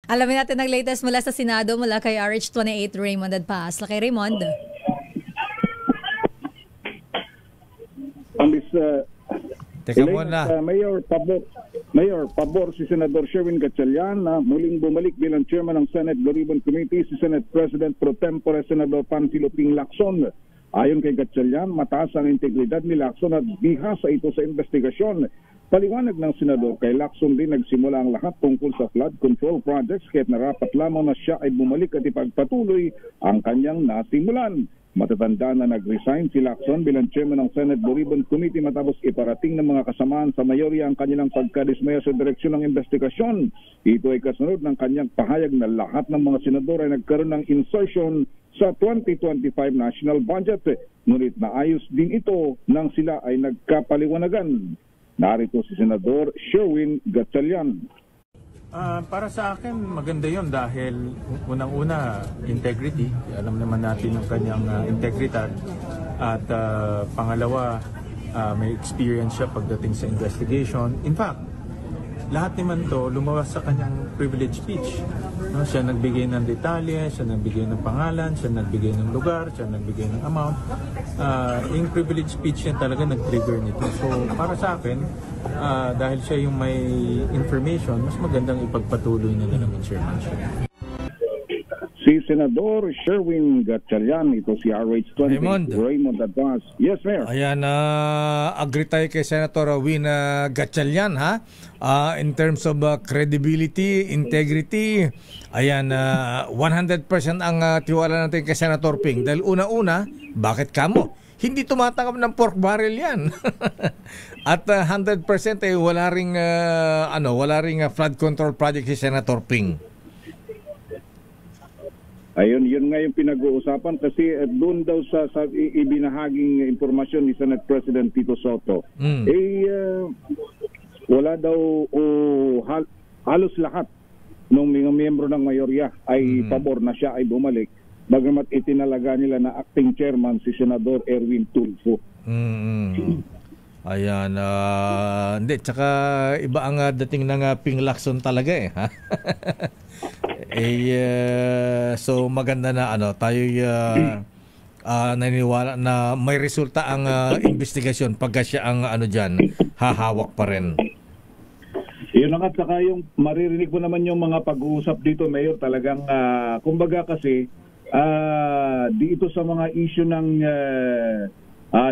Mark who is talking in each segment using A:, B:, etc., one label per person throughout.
A: Alamin natin ang latest mula sa Senado mula kay RH28 Raymond Adpas. Kay Raymond.
B: Teka muna.
C: Mayor, pabor si Senador Sherwin Gatchalian na muling bumalik bilang chairman ng Senate Blue Ribbon Committee si Senate President Pro Tempore Senador Panfilo Ping Lacson. Ayon kay Gatchalian, mataas ang integridad ni Lacson at bihasa ito sa investigasyon. Paliwanag ng Senador, kay Lacson din nagsimula ang lahat tungkol sa flood control projects kaya't narapat lamang na siya ay bumalik at ipagpatuloy ang kanyang nasimulan. Matatanda na nag-resign si Lacson bilang chairman ng Senate Blue Ribbon Committee matapos iparating ng mga kasamaan sa mayorya ang kanilang pagkadismaya sa direksyon ng investigasyon. Ito ay kasunod ng kanyang pahayag na lahat ng mga senador ay nagkaroon ng insertion sa 2025 national budget. Ngunit naayos din ito nang sila ay nagkapaliwanagan. Narito si Senador Sherwin Gatchalian.
D: Para sa akin, maganda yon dahil unang-una, integrity. Alam naman natin yung kanyang integridad. At pangalawa, may experience siya pagdating sa investigation. In fact, lahat naman to lumawas sa kanyang privilege speech. No? Siya nagbigay ng detalye, siya nagbigay ng pangalan, siya nagbigay ng lugar, siya nagbigay ng amount. Yung privilege speech niya talaga nag-trigger nito. So para sa akin, dahil siya yung may information, mas magandang ipagpatuloy na lang ang chairmanship.
C: Si Senador Sherwin Gatchalian, ito si RH20 Raymond Advance. Yes, Mayor.
B: Ayan, agree tayo kay Senator Win Gatchalian, ha? In terms of credibility, integrity, ayan, 100% ang tiwala natin kay Senator Ping. Dahil una-una, bakit kamo? Hindi tumatanggap ng pork barrel yan. At 100% ay wala ring flood control project si Senator Ping.
C: Ayun, yun nga yung pinag-uusapan kasi doon daw sa ibinahaging impormasyon ni Senate President Tito Soto, wala daw halos lahat ng mga miyembro ng mayorya ay pabor na siya ay bumalik, bagamat itinalaga nila na acting chairman si Senador Erwin Tulfo.
B: Ayan, hindi, tsaka iba ang dating ng Ping Lacson talaga eh, ha? So maganda na tayo naniniwala na may resulta ang investigasyon pagka siya ang diyan hahawak pa rin.
C: Yun nga, saka yung maririnig mo naman yung mga pag-uusap dito, Mayor, talagang kumbaga kasi dito sa mga issue ng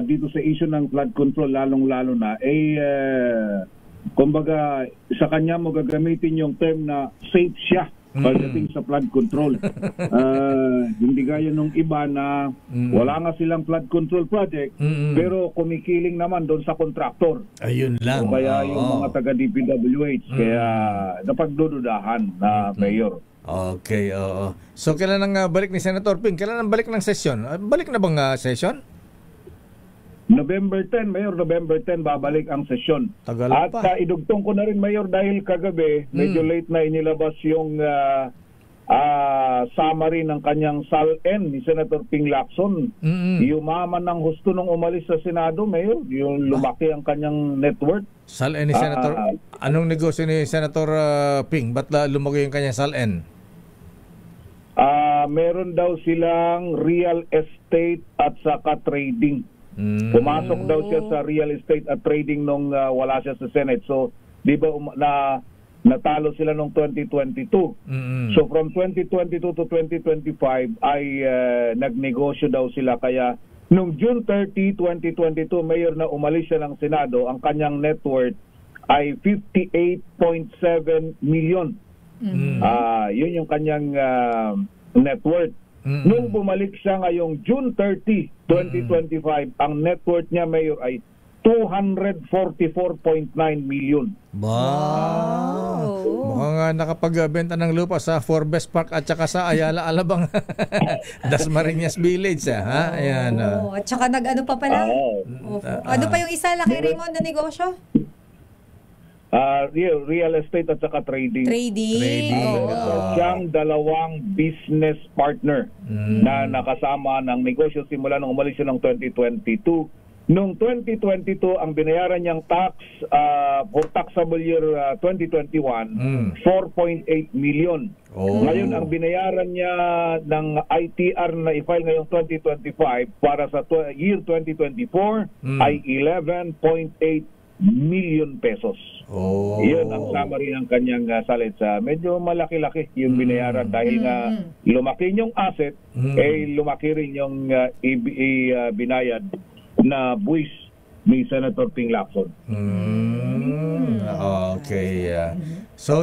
C: dito sa issue ng flood control lalong-lalo na kumbaga sa kanya mo gagamitin yung term na safe siya pagdating sa flood control. Hindi gaya nung iba na wala nga silang flood control project pero kumikiling naman doon sa kontraktor.
B: Ayun lang.
C: O kaya yung mga taga DPWH. Kaya napagdududahan na Mayor.
B: Okay, oo. So kailan ang balik ni Senator Ping? Kailan ang balik ng session? Balik na bang session?
C: November 10, Mayor, November 10 babalik ang sesyon.
B: Tagal
C: at
B: pa.
C: Idugtong ko na rin, Mayor, dahil kagabi medyo late na inilabas yung summary ng kanyang SALN ni Senator Ping Lacson. Yumaman ng husto nung umalis sa Senado, Mayor, yung lumaki ang kanyang net worth.
B: SALN ni Senator, anong negosyo ni Senator Ping? Ba't lumaki yung kanyang SALN?
C: Meron daw silang real estate at saka trading. Pumasok daw siya sa real estate at trading nung wala siya sa Senate. So, di ba natalo sila nung 2022. So, from 2022 to 2025 ay nagnegosyo daw sila. Kaya, nung June 30, 2022, Mayor, na umalis siya ng Senado, ang kanyang net worth ay 58.7 million. Yun yung kanyang net worth. Nung bumalik siya ngayong June 30, 2025, ang net worth niya, Mayor, ay 244.9 million.
B: Wow! Mukhang nakapagbenta ng lupa sa Forbes Park at saka sa Ayala Alabang Dasmariñas Village. Ha? Ayan.
A: At saka nag-ano pa pala? Ano pa yung isa, Laki Raymond, na negosyo?
C: Real estate at saka trading.
A: Trading.
C: Siyang dalawang business partner na nakasama ng negosyo simula nung umalis siya ng 2022 Noong 2022, ang binayaran niyang tax for taxable year 2021, 4.8 million.
B: Oh.
C: Ngayon, ang binayaran niya ng ITR na i-file ngayong 2025 para sa year 2024 ay 11.8 million pesos.
B: Oh.
C: Iyon ang summary ng kanyang salita. Medyo malaki-laki yung binayaran dahil nga lumaki yung asset, lumaki rin yung binayad na buwis ni Senator Ping Lacson.
B: Okay. So,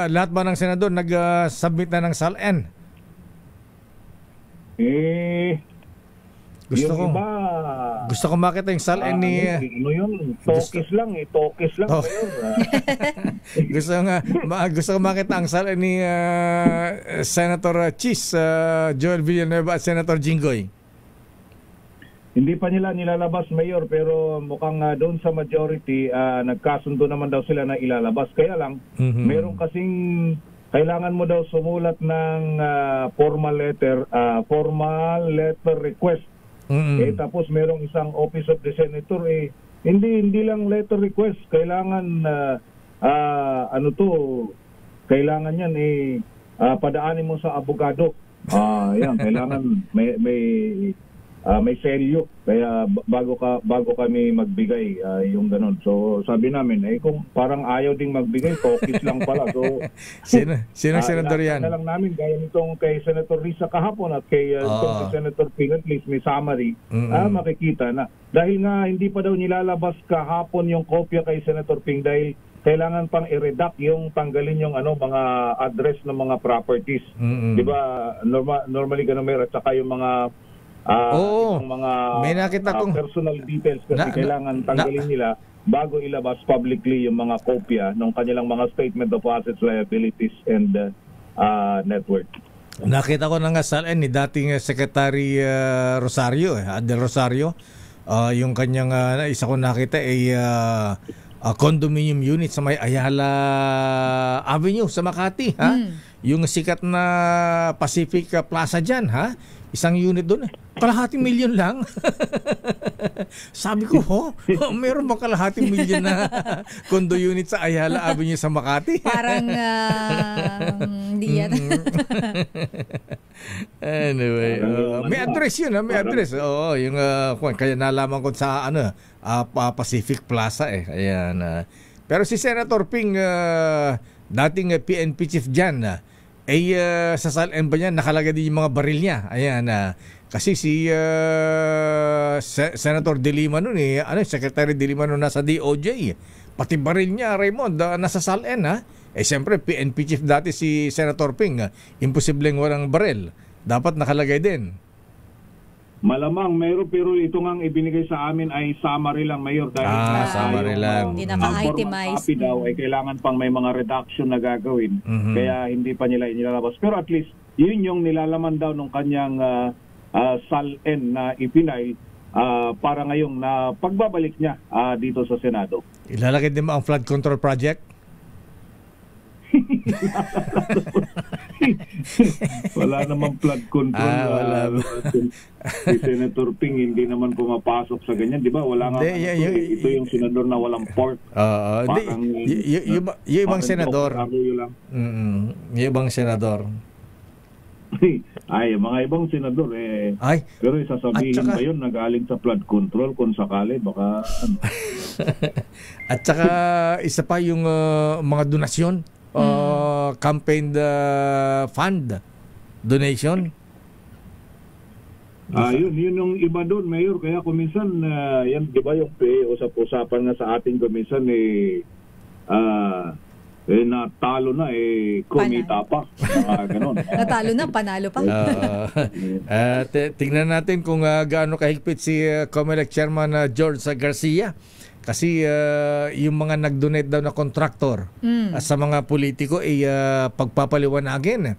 B: lahat ba ng senador nag-submit na ng SALN? Gusto ko makita yung SALN ni...
C: Ano yun? Tokis lang.
B: Gusto ko makita ang SALN ni Senator Chis, Joel Villanueva at Senator Jinggoy.
C: Hindi pa nila nilalabas, Mayor, pero mukhang doon sa majority, nagkasundo naman daw sila na ilalabas. Kaya lang, meron kasing kailangan mo daw sumulat ng formal letter request. Tapos merong isang Office of the Senator, hindi lang letter request. Kailangan, kailangan yan, padaanin mo sa abogado. Yan, kailangan may selyo kaya bago kami magbigay yung ganun. So sabi namin kung parang ayaw ding magbigay, focus lang pala. So
B: sino senador yan?
C: Na lang namin gaya nitong kay Senator Risa kahapon at kay Senator Ping, at least may summary makikita na. Dahil nga hindi pa daw nilalabas kahapon yung kopya kay Senator Ping dahil kailangan pang i-redact yung tanggalin yung mga address ng mga properties. Di ba normally ganun meron, at saka yung mga yung mga
B: may nakita kong
C: personal details kasi kailangan tanggalin nila bago ilabas publicly yung mga kopya ng kanilang mga statement of assets, liabilities, and net worth.
B: Nakita ko na nga SALN ni dating Secretary Rosario, Adel Rosario, yung kanyang isa ko nakita condominium unit sa may Ayala Avenue sa Makati, yung sikat na Pacific Plaza dyan, isang unit doon, kalahating milyon lang. Sabi ko, meron ba kalahating milyon na condo unit sa Ayala Avenue sa Makati?
A: Parang hindi yan.
B: Anyway, may address yun, may address. Oo, yung kaya nalaman ko sa Pacific Plaza Ayan. Pero si Senator Ping, dating PNP chief dyan, sa SALN ba niya nakalagay din yung mga baril niya? Ayan. Kasi si Senator De Lima nun, Secretary De Lima nun nasa DOJ. Pati baril niya, Raymond, nasa SALN, siyempre, PNP chief dati si Senator Ping. Imposibleng walang baril. Dapat nakalagay din.
C: Malamang mayroon, pero ito ngang ibinigay sa amin ay summary lang, Mayor. Dahil
B: summary lang.
A: Hindi naka-itemize.
C: Daw ay kailangan pang may mga reduction na gagawin. Kaya hindi pa nila inilalabas. Pero at least, yun yung nilalaman daw ng kanyang SALN na ipinail para ngayong na pagbabalik niya dito sa Senado.
B: Ilalagay din mo ang flood control project?
C: Wala namang flood control. Si Senator Ping hindi naman pumapasok sa ganyan, di ba? Wala nga. Ito yung senador na walang pork.
B: Yung ibang senador. Yung ibang senador.
C: Ay, mga ibang senador pero isasabihin ba yun nagaling sa flood control kung sakali baka
B: At saka isa pa yung mga donasyon, campaign fund donation.
C: Yun yung iba doon, Mayor. Kaya kuminsan yan, di ba yung usap-usapan nga sa ating kuminsan natalo na kumita pa. Ganon.
A: Natalo na, panalo pa.
B: Tingnan natin kung gaano kahigpit si COMELEC Chairman George Garcia. Kasi yung mga nag-donate daw na contractor sa mga politiko pagpapaliwanagin.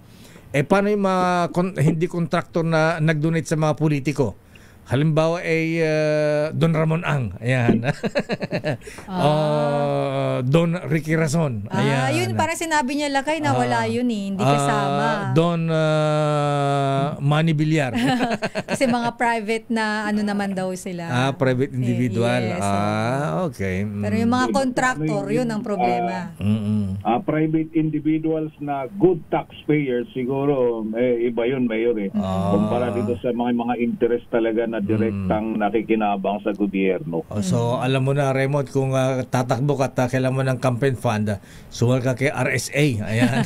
B: Paano yung mga hindi contractor na nag-donate sa mga politiko? halimbawa ay Don Ramon Ang, ayan. Don Ricky Razon, ayan.
A: Yun parang sinabi niya Lakay na wala yun hindi kasama.
B: Don Manny Villar.
A: Kasi mga private na ano naman daw sila.
B: Private individual.
A: Yes,
B: Okay.
A: Pero yung mga contractor, yun ang problema.
C: Private individuals na good taxpayers, siguro iba yun, Mayor kumpara dito sa mga interest talaga na direktang nakikinabang sa gobyerno.
B: So alam mo na, Raymond, kung tatakbo ka at kailangan mo ng campaign fund, suwal ka kay RSA, ayan.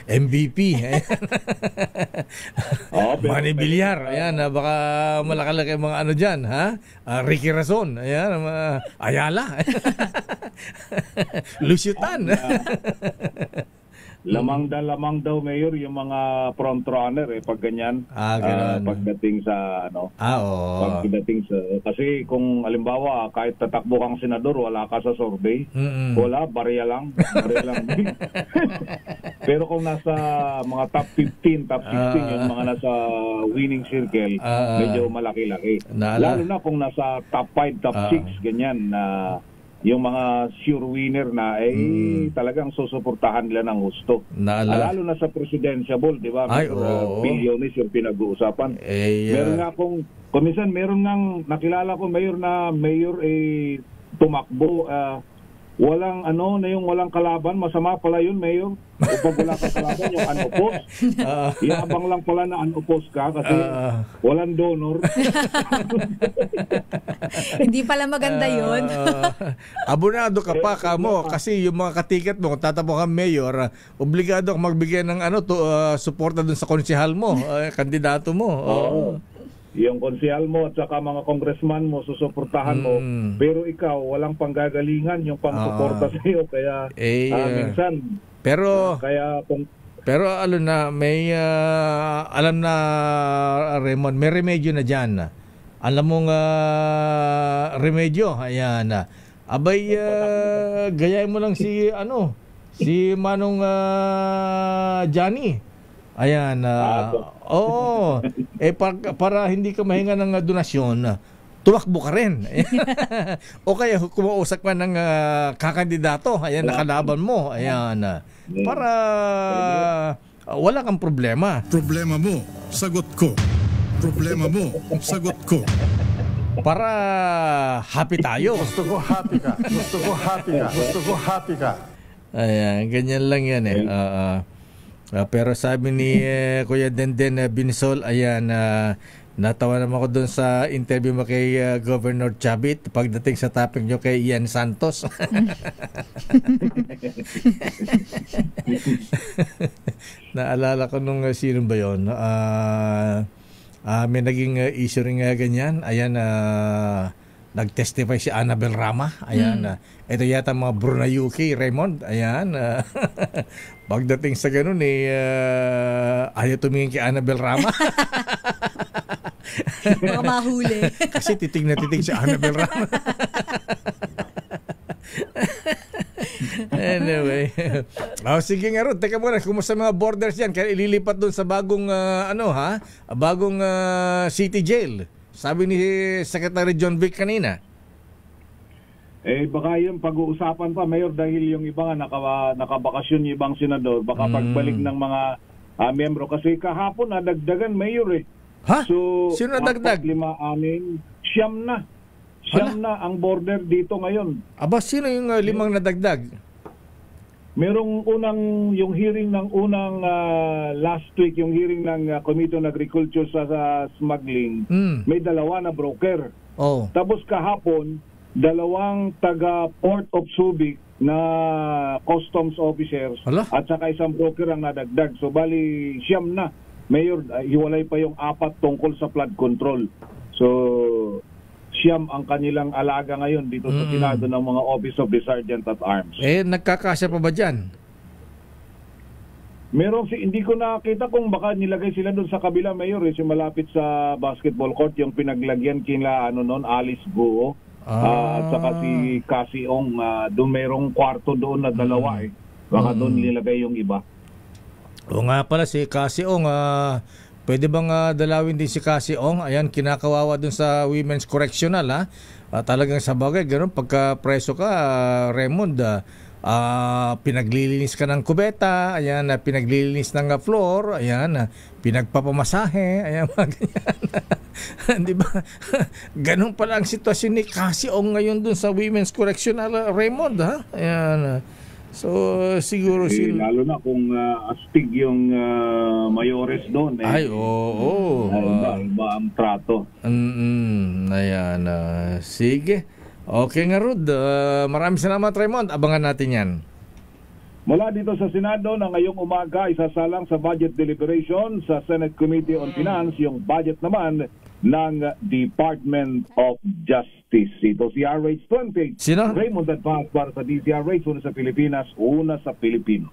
B: MVP, ayan. Manny Villar, ayan, baka malakalaki mga ano dyan, ha? Ricky Razon, ayan, Ayala, Lucio Tan.
C: Lamang daw, Mayor, yung mga front runner pag ganyan. Pagdating sa pagdating sa, kasi kung halimbawa kahit tatakbo kang senador, wala ka sa survey, wala, barya lang. Pero kung nasa mga top 15, yung mga nasa winning circle, medyo malaki-laki. Lalo na kung nasa top 5, top 6, ganyan na yung mga sure winner na talagang susuportahan nila ng gusto. Lalo na sa presidential, di ba? Bilyones yung pinag-uusapan. Minsan meron ngang nakilala ko, Mayor, na Mayor tumakbo, walang walang kalaban, masama pala yun, Mayor. O pag wala ka kalaban, yung unopposed. Iabang lang pala na unopposed ka kasi walang donor.
A: Hindi pala maganda yun.
B: Abonado ka pa kamo kasi yung mga katiket mo, kung tatakbo kang mayor, obligado kang magbigay ng suporta dun sa konsehal mo, kandidato mo.
C: Yung konsehal mo at saka mga congressman mo susuportahan mo, pero ikaw walang panggagalingan yung pangsuporta sa iyo, kaya minsan pero
B: may alam na, Raymond, may remedyo na diyan. Alam mong remedyo, ayan. Abay gayahin mo lang si Manong Johnny. Ayan. Para hindi ka mahinga ng donasyon, tumakbo ka rin. O kaya kumausap ka ng kakandidato, ayan, nakalaban mo. Ayan. Para wala kang problema.
E: Problema mo, sagot ko. Problema mo, sagot ko.
B: Para happy tayo.
E: Gusto ko happy ka. Gusto ko happy ka. Gusto ko happy ka.
B: Ayan, ganyan lang yan pero sabi ni Kuya Denden Binsol, ayan, natawa naman ako doon sa interview mo kay Governor Chavit pagdating sa topic nyo kay Ian Santos. Naalala ko nung sino ba yun? May naging issue rin ganyan. Ayan, nag-testify si Annabel Rama. Ayan, ito yata mga Brunayuki, Raymond. Ayan, pagdating sa ganun ayaw tumingin kay Annabel Rama.
A: Mga mahuli.
B: Kasi titig na titig si Annabel Rama. Anyway. Sige nga ron, teka muna, kumusta mga borders yan? Kaya ililipat doon sa bagong bagong city jail. Sabi ni Secretary John Vic kanina.
C: Baka yung pag-uusapan pa, Mayor, dahil yung iba nga nakabakasyon yung ibang senador, baka pagbalik ng mga miyembro. Kasi kahapon nadagdagan, Mayor
B: Ha?
C: So,
B: sino nadagdag?
C: 4, 5, 6, Siyam na ang border dito ngayon.
B: Aba, sino yung 5 nadagdag?
C: Merong yung hearing ng unang last week, yung hearing ng Committee on Agriculture sa smuggling, may 2 na broker. Tapos kahapon, 2 taga Port of Subic na customs officers. At saka 1 broker ang nadagdag. So bali 7 na. Mayor, hiwalay pa yung 4 tungkol sa flood control. So 7 ang kanilang alaga ngayon dito sa Senado ng mga Office of the Sergeant at Arms.
B: Nagkakasya pa ba dyan?
C: Meron, hindi ko nakita kung baka nilagay sila doon sa kabila, Mayor, yung malapit sa basketball court, yung pinaglagyan kila Alice Guo at saka si Cassie Ong, doon mayroong kwarto doon na 2 Baka doon nilagay yung iba.
B: O nga pala, si Cassie Ong, pwede bang dalawin din si Cassie Ong? Ayan, kinakawawa dun sa Women's Correctional, ha? Talagang sa bagay, ganun, pagka preso ka, Raymond, pinaglilinis ka ng kubeta, ayan, pinaglilinis ng floor, ayan, pinagpapamasahe, ayan, mga ganyan. Di ba? Ganun pala ang sitwasyon ni Cassie Ong ngayon dun sa Women's Correctional, Raymond, ha? Ayan. So, siguro
C: lalo na kung astig yung mayores doon.
B: Ay, oo.
C: Iba ang trato.
B: Ayan. Sige. Okay nga, Rod. Maraming salamat, Raymond. Abangan natin yan.
C: Mula dito sa Senado na ngayong umaga, isasalang sa budget deliberation sa Senate Committee on Finance yung budget naman ng Department of Justice. Ito si RH28.
B: Sino?
C: Raymond Advance para sa DCRH, una sa Pilipinas, una sa Pilipino.